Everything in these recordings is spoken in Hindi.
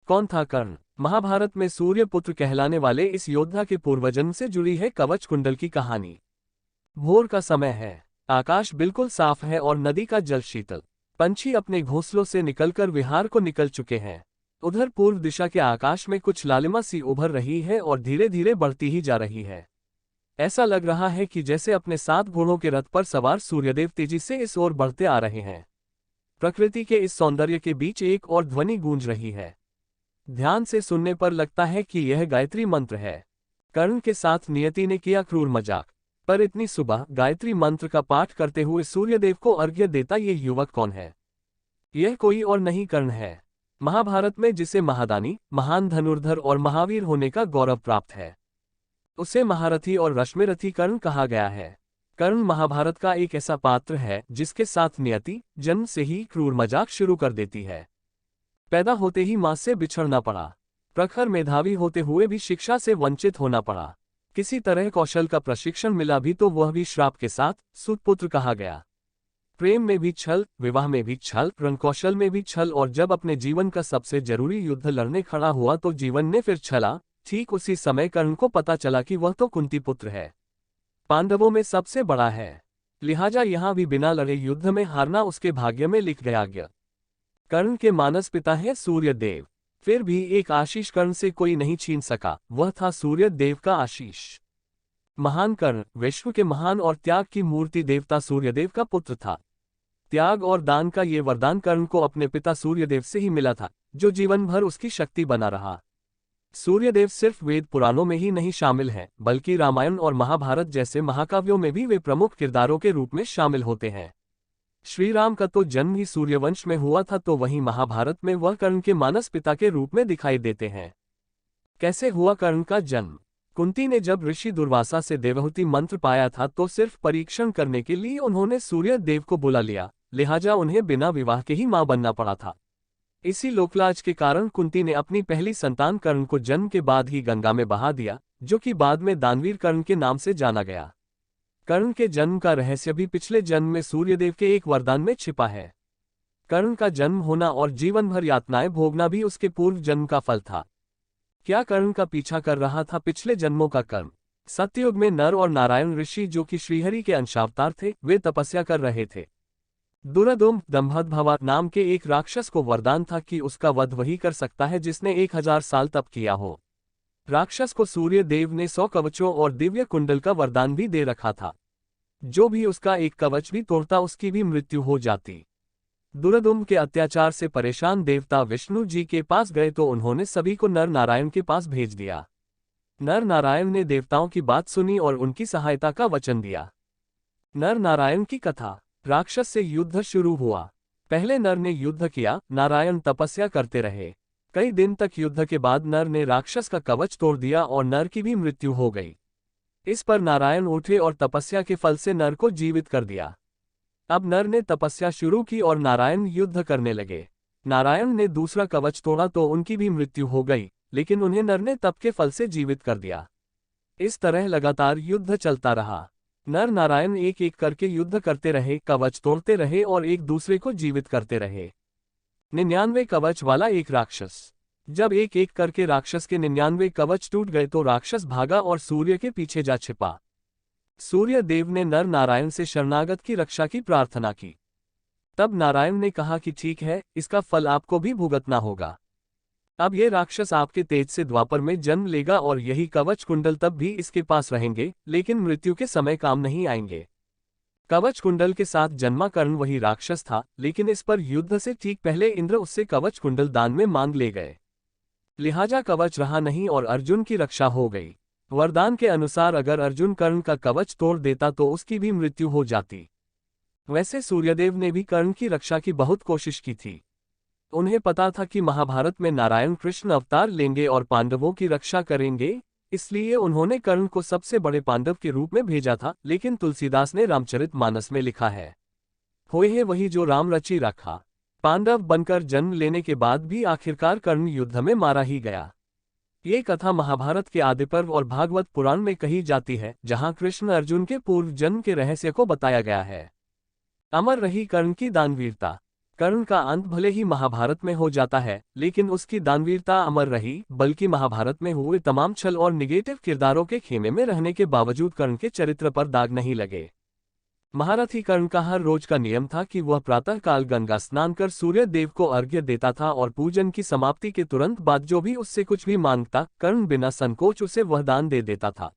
कौन था कर्ण? महाभारत में सूर्य पुत्र कहलाने वाले इस योद्धा के पूर्वजन्म से जुड़ी है कवच कुंडल की कहानी। भोर का समय है। आकाश बिल्कुल साफ है और नदी का जल शीतल। पंछी अपने घोंसलों से निकलकर विहार को निकल चुके हैं। उधर पूर्व दिशा के आकाश में कुछ लालिमा सी उभर रही है और धीरे धीरे बढ़ती ही जा रही है। ऐसा लग रहा है कि जैसे अपने 7 घोड़ों के रथ पर सवार सूर्यदेव तेजी से इस ओर बढ़ते आ रहे हैं। प्रकृति के इस सौंदर्य के बीच एक और ध्वनि गूंज रही है। ध्यान से सुनने पर लगता है कि यह गायत्री मंत्र है। कर्ण के साथ नियति ने किया क्रूर मजाक, पर इतनी सुबह गायत्री मंत्र का पाठ करते हुए सूर्यदेव को अर्घ्य देता ये युवक कौन है? यह कोई और नहीं कर्ण है, महाभारत में जिसे महादानी, महान धनुर्धर और महावीर होने का गौरव प्राप्त है, उसे महारथी और रश्मिरथी कर्ण कहा गया है। कर्ण महाभारत का एक ऐसा पात्र है जिसके साथ नियति जन्म से ही क्रूर मजाक शुरू कर देती है। पैदा होते ही मां से बिछड़ना पड़ा, प्रखर मेधावी होते हुए भी शिक्षा से वंचित होना पड़ा। किसी तरह कौशल का प्रशिक्षण मिला भी तो वह भी श्राप के साथ सुतपुत्र कहा गया। प्रेम में भी छल, विवाह में भी छल, रणकौशल में भी छल, और जब अपने जीवन का सबसे जरूरी युद्ध लड़ने खड़ा हुआ तो जीवन ने फिर छला। ठीक उसी समय कर्ण को पता चला कि वह तो कुंती पुत्र है, पांडवों में सबसे बड़ा है, लिहाजा यहां भी बिना लड़े युद्ध में हारना उसके भाग्य में लिख गया। कर्ण के मानस पिता है सूर्यदेव, फिर भी एक आशीष कर्ण से कोई नहीं छीन सका, वह था सूर्यदेव का आशीष। महान कर्ण विश्व के महान और त्याग की मूर्ति देवता सूर्यदेव का पुत्र था। त्याग और दान का ये वरदान कर्ण को अपने पिता सूर्यदेव से ही मिला था, जो जीवन भर उसकी शक्ति बना रहा। सूर्यदेव सिर्फ वेद पुराणों में ही नहीं शामिल हैं, बल्कि रामायण और महाभारत जैसे महाकाव्यों में भी वे प्रमुख किरदारों के रूप में शामिल होते हैं। श्री राम का तो जन्म ही सूर्यवंश में हुआ था, तो वहीं महाभारत में वह कर्ण के मानस पिता के रूप में दिखाई देते हैं। कैसे हुआ कर्ण का जन्म? कुंती ने जब ऋषि दुर्वासा से देवहूति मंत्र पाया था तो सिर्फ परीक्षण करने के लिए उन्होंने सूर्य देव को बुला लिया, लिहाजा उन्हें बिना विवाह के ही मां बनना पड़ा था। इसी लोकलाज के कारण कुंती ने अपनी पहली संतान कर्ण को जन्म के बाद ही गंगा में बहा दिया, जो कि बाद में दानवीर कर्ण के नाम से जाना गया। कर्ण के जन्म का रहस्य भी पिछले जन्म में सूर्यदेव के एक वरदान में छिपा है। कर्ण का जन्म होना और जीवन भर यातनाएं भोगना भी उसके पूर्व जन्म का फल था। क्या कर्ण का पीछा कर रहा था पिछले जन्मों का कर्म? सत्ययुग में नर और नारायण ऋषि, जो कि श्रीहरि के अंशावतार थे, वे तपस्या कर रहे थे। दुरदुम दम्भद्भवा नाम के एक राक्षस को वरदान था कि उसका वध वही कर सकता है जिसने 1000 साल तप किया हो। राक्षस को सूर्य देव ने 100 कवचों और दिव्य कुंडल का वरदान भी दे रखा था। जो भी उसका एक कवच भी तोड़ता उसकी भी मृत्यु हो जाती। दुरदुम के अत्याचार से परेशान देवता विष्णु जी के पास गए तो उन्होंने सभी को नर नारायण के पास भेज दिया। नर नारायण ने देवताओं की बात सुनी और उनकी सहायता का वचन दिया। नर नारायण की कथा। राक्षस से युद्ध शुरू हुआ। पहले नर ने युद्ध किया, नारायण तपस्या करते रहे। कई दिन तक युद्ध के बाद नर ने राक्षस का कवच तोड़ दिया और नर की भी मृत्यु हो गई। इस पर नारायण उठे और तपस्या के फल से नर को जीवित कर दिया। अब नर ने तपस्या शुरू की और नारायण युद्ध करने लगे। नारायण ने दूसरा कवच तोड़ा तो उनकी भी मृत्यु हो गई, लेकिन उन्हें नर ने तप के फल से जीवित कर दिया। इस तरह लगातार युद्ध चलता रहा। नर नारायण एक एक करके युद्ध करते रहे, कवच तोड़ते रहे और एक दूसरे को जीवित करते रहे। 99 कवच वाला एक राक्षस। जब एक एक करके राक्षस के 99 कवच टूट गए तो राक्षस भागा और सूर्य के पीछे जा छिपा। सूर्य देव ने नर नारायण से शरणागत की रक्षा की प्रार्थना की। तब नारायण ने कहा कि ठीक है, इसका फल आपको भी भुगतना होगा। अब ये राक्षस आपके तेज से द्वापर में जन्म लेगा और यही कवच कुंडल तब भी इसके पास रहेंगे, लेकिन मृत्यु के समय काम नहीं आएंगे। कवच कुंडल के साथ जन्मा कर्ण वही राक्षस था, लेकिन इस पर युद्ध से ठीक पहले इंद्र उससे कवच कुंडल दान में मांग ले गए। लिहाजा कवच रहा नहीं और अर्जुन की रक्षा हो गई। वरदान के अनुसार अगर अर्जुन कर्ण का कवच तोड़ देता तो उसकी भी मृत्यु हो जाती। वैसे सूर्यदेव ने भी कर्ण की रक्षा की बहुत कोशिश की थी। उन्हें पता था कि महाभारत में नारायण कृष्ण अवतार लेंगे और पांडवों की रक्षा करेंगे, इसलिए उन्होंने कर्ण को सबसे बड़े पांडव के रूप में भेजा था। लेकिन तुलसीदास ने रामचरितमानस में लिखा है, होए है वही जो राम रचि रखा। पांडव बनकर जन्म लेने के बाद भी आखिरकार कर्ण युद्ध में मारा ही गया। ये कथा महाभारत के आदिपर्व और भागवत पुराण में कही जाती है, जहां कृष्ण अर्जुन के पूर्व जन्म के रहस्य को बताया गया है। अमर रही कर्ण की दानवीरता। कर्ण का अंत भले ही महाभारत में हो जाता है, लेकिन उसकी दानवीरता अमर रही, बल्कि महाभारत में हुए तमाम छल और निगेटिव किरदारों के खेमे में रहने के बावजूद कर्ण के चरित्र पर दाग नहीं लगे। महारथी कर्ण का हर रोज का नियम था कि वह प्रातःकाल गंगा स्नान कर सूर्य देव को अर्घ्य देता था और पूजन की समाप्ति के तुरंत बाद जो भी उससे कुछ भी मांगता, कर्ण बिना संकोच उसे वह दान दे देता था।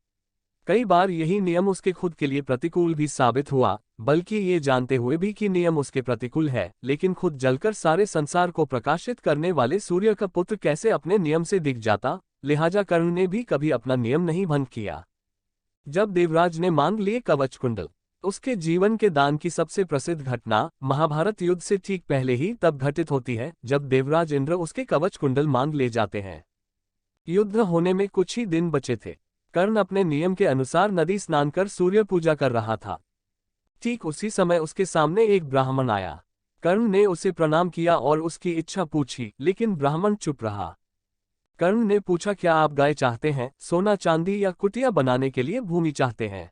कई बार यही नियम उसके खुद के लिए प्रतिकूल भी साबित हुआ, बल्कि ये जानते हुए भी कि नियम उसके प्रतिकूल है, लेकिन खुद जलकर सारे संसार को प्रकाशित करने वाले सूर्य का पुत्र कैसे अपने नियम से दिख जाता, लिहाजा कर्ण ने भी कभी अपना नियम नहीं भंग किया। जब देवराज ने मांग लिए कवच कुंडल, उसके जीवन के दान की सबसे प्रसिद्ध घटना महाभारत युद्ध से ठीक पहले ही तब घटित होती है, जब देवराज इंद्र उसके कवच कुंडल मांग ले जाते हैं। युद्ध होने में कुछ ही दिन बचे थे। कर्ण अपने नियम के अनुसार नदी स्नान कर सूर्य पूजा कर रहा था। ठीक उसी समय उसके सामने एक ब्राह्मण आया। कर्ण ने उसे प्रणाम किया और उसकी इच्छा पूछी, लेकिन ब्राह्मण चुप रहा। कर्ण ने पूछा, क्या आप गाय चाहते हैं, सोना चांदी या कुटिया बनाने के लिए भूमि चाहते हैं?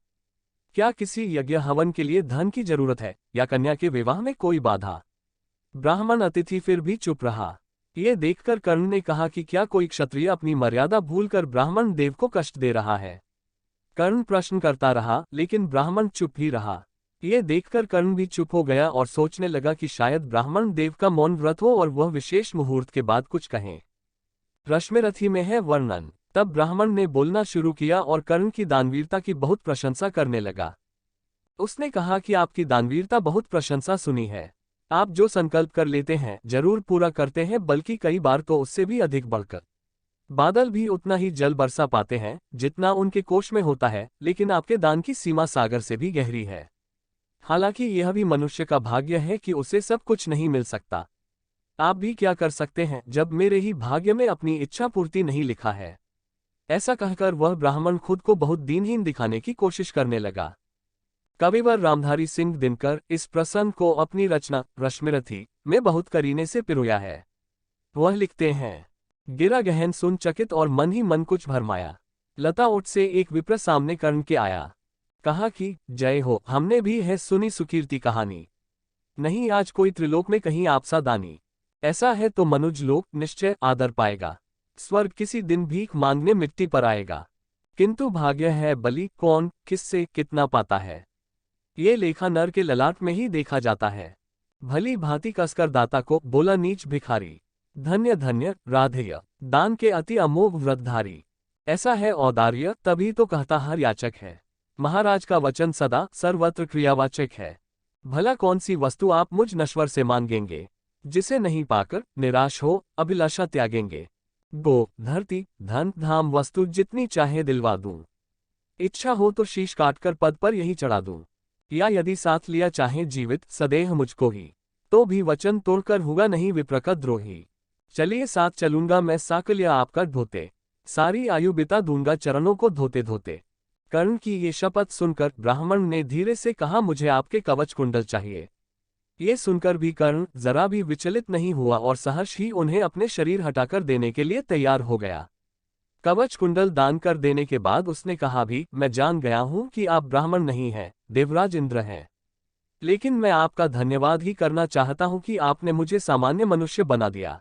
क्या किसी यज्ञ हवन के लिए धन की जरूरत है, या कन्या के विवाह में कोई बाधा? ब्राह्मण अतिथि फिर भी चुप रहा। ये देखकर कर्ण ने कहा कि क्या कोई क्षत्रिय अपनी मर्यादा भूलकर ब्राह्मण देव को कष्ट दे रहा है? कर्ण प्रश्न करता रहा, लेकिन ब्राह्मण चुप ही रहा। ये देखकर कर्ण भी चुप हो गया और सोचने लगा कि शायद ब्राह्मण देव का मौन व्रत हो और वह विशेष मुहूर्त के बाद कुछ कहें। रश्मिरथी में है वर्णन। तब ब्राह्मण ने बोलना शुरू किया और कर्ण की दानवीरता की बहुत प्रशंसा करने लगा। उसने कहा कि आपकी दानवीरता बहुत प्रशंसा सुनी है। आप जो संकल्प कर लेते हैं जरूर पूरा करते हैं, बल्कि कई बार तो उससे भी अधिक बढ़कर। बादल भी उतना ही जल बरसा पाते हैं जितना उनके कोष में होता है, लेकिन आपके दान की सीमा सागर से भी गहरी है। हालांकि यह भी मनुष्य का भाग्य है कि उसे सब कुछ नहीं मिल सकता। आप भी क्या कर सकते हैं जब मेरे ही भाग्य में अपनी इच्छा पूर्ति नहीं लिखा है। ऐसा कहकर वह ब्राह्मण खुद को बहुत दीनहीन दिखाने की कोशिश करने लगा। कविवर रामधारी सिंह दिनकर इस प्रसंग को अपनी रचना रश्मिरथी में बहुत करीने से पिरोया है। वह लिखते हैं, गिरा गहन सुन चकित और मन ही मन कुछ भरमाया। लता ओट से एक विप्र सामने कर्ण के आया। कहा कि जय हो, हमने भी है सुनी सुकीर्ति कहानी। नहीं आज कोई त्रिलोक में कहीं आपसा दानी। ऐसा है तो मनुज लोक निश्चय आदर पाएगा। स्वर्ग किसी दिन भीख मांगने मिट्टी पर आएगा। किंतु भाग्य है बलि, कौन किससे कितना पाता है। ये लेखा नर के ललाट में ही देखा जाता है। भली भांति कसकर दाता को बोला नीच भिखारी। धन्य धन्य राधेय दान के अति अमोघ व्रतधारी। ऐसा है औदार्य, तभी तो कहता हर याचक है। महाराज का वचन सदा सर्वत्र क्रियावाचक है। भला कौन सी वस्तु आप मुझ नश्वर से मांगेंगे, जिसे नहीं पाकर निराश हो अभिलाषा त्यागेंगे। गो धरती धन धाम वस्तु जितनी चाहे दिलवा दूं। इच्छा हो तो शीश काटकर पद पर यही चढ़ा दूं। या यदि साथ लिया चाहे जीवित सदेह मुझको ही, तो भी वचन तोड़कर हुआ नहीं विप्र का द्रोही। चलिए साथ चलूंगा मैं साकल्या आपका ढोते। सारी आयु बिता दूंगा चरणों को धोते धोते। कर्ण की ये शपथ सुनकर ब्राह्मण ने धीरे से कहा, मुझे आपके कवच कुंडल चाहिए। ये सुनकर भी कर्ण जरा भी विचलित नहीं हुआ और सहर्ष ही उन्हें अपने शरीर हटाकर देने के लिए तैयार हो गया। कवच कुंडल दान कर देने के बाद उसने कहा, भी मैं जान गया हूं कि आप ब्राह्मण नहीं हैं, देवराज इंद्र हैं। लेकिन मैं आपका धन्यवाद ही करना चाहता हूं कि आपने मुझे सामान्य मनुष्य बना दिया।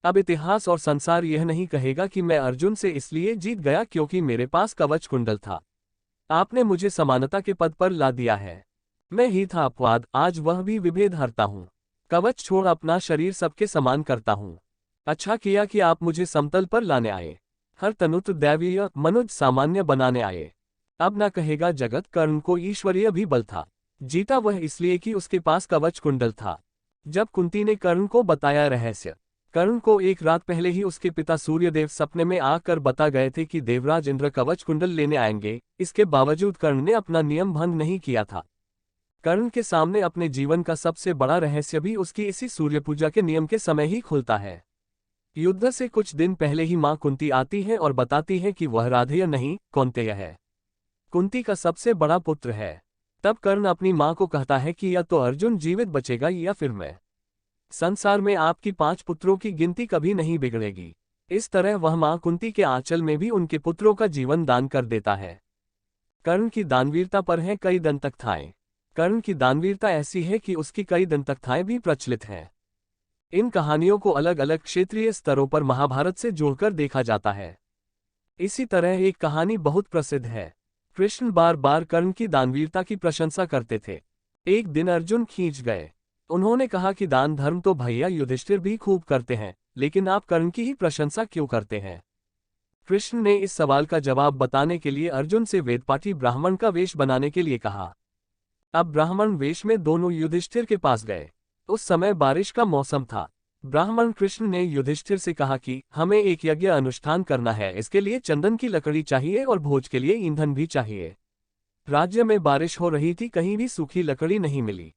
अब इतिहास और संसार यह नहीं कहेगा कि मैं अर्जुन से इसलिए जीत गया क्योंकि मेरे पास कवच कुंडल था। आपने मुझे समानता के पद पर ला दिया है। मैं ही था अपवाद, आज वह भी विभेद हरता हूँ। कवच छोड़ अपना शरीर सबके समान करता हूँ। अच्छा किया कि आप मुझे समतल पर लाने आए। हर तनुत दैवीय मनुज सामान्य बनाने आए। अब न कहेगा जगत कर्ण को ईश्वरीय भी बल था। जीता वह इसलिए कि उसके पास कवच कुंडल था। जब कुंती ने कर्ण को बताया रहस्य, कर्ण को एक रात पहले ही उसके पिता सूर्यदेव सपने में आकर बता गए थे कि देवराज इंद्र कवच कुंडल लेने आएंगे। इसके बावजूद कर्ण ने अपना नियम भंग नहीं किया था। कर्ण के सामने अपने जीवन का सबसे बड़ा रहस्य भी उसकी इसी सूर्य पूजा के नियम के समय ही खुलता है। युद्ध से कुछ दिन पहले ही मां कुंती आती है और बताती है कि वह राधेय नहीं कौन्तेय है, कुंती का सबसे बड़ा पुत्र है। तब कर्ण अपनी मां को कहता है कि या तो अर्जुन जीवित बचेगा या फिर मैं। संसार में आपकी 5 पुत्रों की गिनती कभी नहीं बिगड़ेगी। इस तरह वह मां कुंती के आंचल में भी उनके पुत्रों का जीवन दान कर देता है। कर्ण की दानवीरता पर हैं कई दंतकथाएं। कर्ण की दानवीरता ऐसी है कि उसकी कई दंतकथाएं भी प्रचलित हैं। इन कहानियों को अलग अलग क्षेत्रीय स्तरों पर महाभारत से जोड़कर देखा जाता है। इसी तरह एक कहानी बहुत प्रसिद्ध है। कृष्ण बार बार कर्ण की दानवीरता की प्रशंसा करते थे। एक दिन अर्जुन खींच गए। उन्होंने कहा कि दान धर्म तो भैया युधिष्ठिर भी खूब करते हैं, लेकिन आप कर्ण की ही प्रशंसा क्यों करते हैं? कृष्ण ने इस सवाल का जवाब बताने के लिए अर्जुन से वेदपाठी ब्राह्मण का वेश बनाने के लिए कहा। अब ब्राह्मण वेश में दोनों युधिष्ठिर के पास गए। उस समय बारिश का मौसम था। ब्राह्मण कृष्ण ने युधिष्ठिर से कहा कि हमें एक यज्ञ अनुष्ठान करना है, इसके लिए चंदन की लकड़ी चाहिए और भोज के लिए ईंधन भी चाहिए। राज्य में बारिश हो रही थी, कहीं भी सूखी लकड़ी नहीं मिली।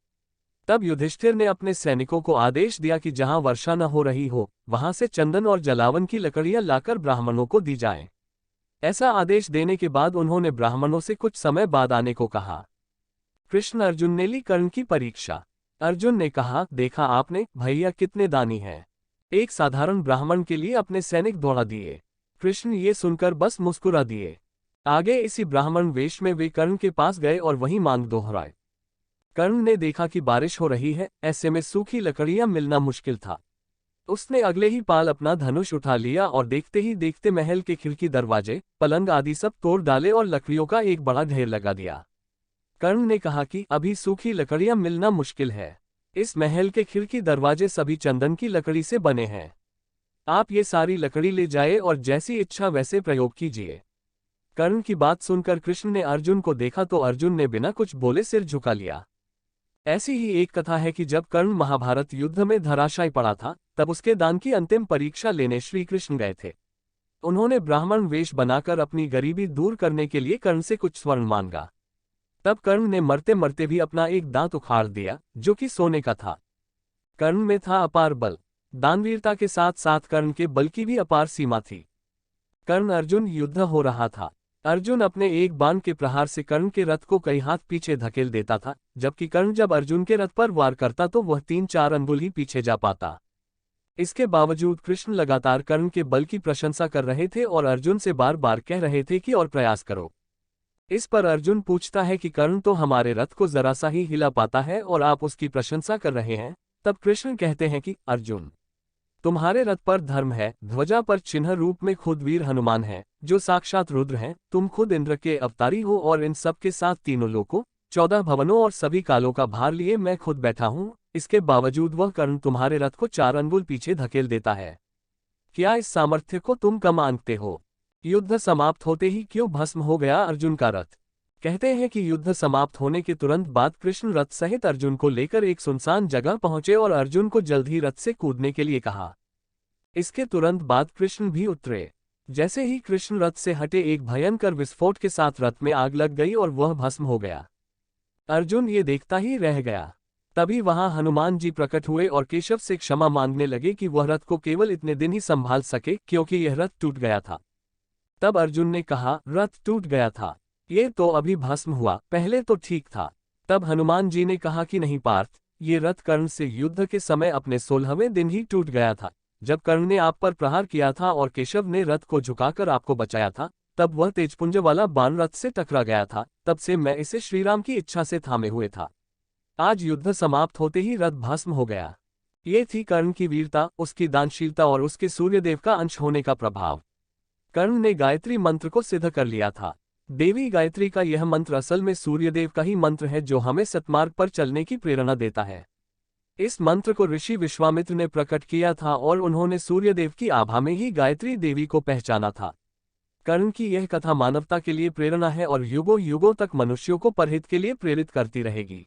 तब युधिष्ठिर ने अपने सैनिकों को आदेश दिया कि जहां वर्षा न हो रही हो, वहां से चंदन और जलावन की लकड़ियां लाकर ब्राह्मणों को दी जाएं। ऐसा आदेश देने के बाद उन्होंने ब्राह्मणों से कुछ समय बाद आने को कहा। कृष्ण अर्जुन ने ली कर्ण की परीक्षा। अर्जुन ने कहा, देखा आपने भैया कितने दानी हैं। एक साधारण ब्राह्मण के लिए अपने सैनिक दौड़ा दिए। कृष्ण ये सुनकर बस मुस्कुरा दिए। आगे इसी ब्राह्मण वेश में वे कर्ण के पास गए और वही मांग दोहराए। कर्ण ने देखा कि बारिश हो रही है, ऐसे में सूखी लकड़ियां मिलना मुश्किल था। उसने अगले ही पाल अपना धनुष उठा लिया और देखते ही देखते महल के खिड़की, दरवाजे, पलंग आदि सब तोड़ डाले और लकड़ियों का एक बड़ा ढेर लगा दिया। कर्ण ने कहा कि अभी सूखी लकड़ियां मिलना मुश्किल है। इस महल के खिड़की दरवाजे सभी चंदन की लकड़ी से बने हैं। आप ये सारी लकड़ी ले जाए और जैसी इच्छा वैसे प्रयोग कीजिए। कर्ण की बात सुनकर कृष्ण ने अर्जुन को देखा तो अर्जुन ने बिना कुछ बोले सिर झुका लिया। ऐसी ही एक कथा है कि जब कर्ण महाभारत युद्ध में धराशायी पड़ा था, तब उसके दान की अंतिम परीक्षा लेने श्री कृष्ण गए थे। उन्होंने ब्राह्मण वेश बनाकर अपनी गरीबी दूर करने के लिए कर्ण से कुछ स्वर्ण मांगा। तब कर्ण ने मरते मरते भी अपना एक दांत उखाड़ दिया, जो कि सोने का था। कर्ण में था अपार बल। दानवीरता के साथ साथ कर्ण के बल की भी अपार सीमा थी। कर्ण अर्जुन युद्ध हो रहा था। अर्जुन अपने एक बाण के प्रहार से कर्ण के रथ को कई हाथ पीछे धकेल देता था, जबकि कर्ण जब अर्जुन के रथ पर वार करता तो वह 3-4 अंगुल ही पीछे जा पाता। इसके बावजूद कृष्ण लगातार कर्ण के बल की प्रशंसा कर रहे थे और अर्जुन से बार बार कह रहे थे कि और प्रयास करो। इस पर अर्जुन पूछता है कि कर्ण तो हमारे रथ को जरा सा ही हिला पाता है और आप उसकी प्रशंसा कर रहे हैं। तब कृष्ण कहते हैं कि अर्जुन, तुम्हारे रथ पर धर्म है, ध्वजा पर चिन्ह रूप में खुद वीर हनुमान है, जो साक्षात रुद्र हैं। तुम खुद इंद्र के अवतारी हो और इन सब के साथ तीनों लोकों, 14 भवनों और सभी कालों का भार लिए मैं खुद बैठा हूँ। इसके बावजूद वह कर्ण तुम्हारे रथ को 4 अंगुल पीछे धकेल देता है। क्या इस सामर्थ्य को तुम कम आंकते हो? युद्ध समाप्त होते ही क्यों भस्म हो गया अर्जुन का रथ? कहते हैं कि युद्ध समाप्त होने के तुरंत बाद कृष्ण रथ सहित अर्जुन को लेकर एक सुनसान जगह पहुंचे और अर्जुन को जल्द ही रथ से कूदने के लिए कहा। इसके तुरंत बाद कृष्ण भी उतरे। जैसे ही कृष्ण रथ से हटे, एक भयंकर विस्फोट के साथ रथ में आग लग गई और वह भस्म हो गया। अर्जुन ये देखता ही रह गया। तभी वहां हनुमान जी प्रकट हुए और केशव से क्षमा मांगने लगे कि वह रथ को केवल इतने दिन ही संभाल सके, क्योंकि यह रथ टूट गया था। तब अर्जुन ने कहा, रथ टूट गया था, ये तो अभी भस्म हुआ, पहले तो ठीक था। तब हनुमान जी ने कहा कि नहीं पार्थ, ये रथ कर्ण से युद्ध के समय अपने 16वें दिन ही टूट गया था। जब कर्ण ने आप पर प्रहार किया था और केशव ने रथ को झुकाकर आपको बचाया था, तब वह तेजपुंज वाला बाण रथ से टकरा गया था। तब से मैं इसे श्रीराम की इच्छा से थामे हुए था। आज युद्ध समाप्त होते ही रथ भस्म हो गया। ये थी कर्ण की वीरता, उसकी दानशीलता और उसके सूर्यदेव का अंश होने का प्रभाव। कर्ण ने गायत्री मंत्र को सिद्ध कर लिया था। देवी गायत्री का यह मंत्र असल में सूर्यदेव का ही मंत्र है, जो हमें सत्मार्ग पर चलने की प्रेरणा देता है। इस मंत्र को ऋषि विश्वामित्र ने प्रकट किया था और उन्होंने सूर्यदेव की आभा में ही गायत्री देवी को पहचाना था। कर्ण की यह कथा मानवता के लिए प्रेरणा है और युगों युगों तक मनुष्यों को परहित के लिए प्रेरित करती रहेगी।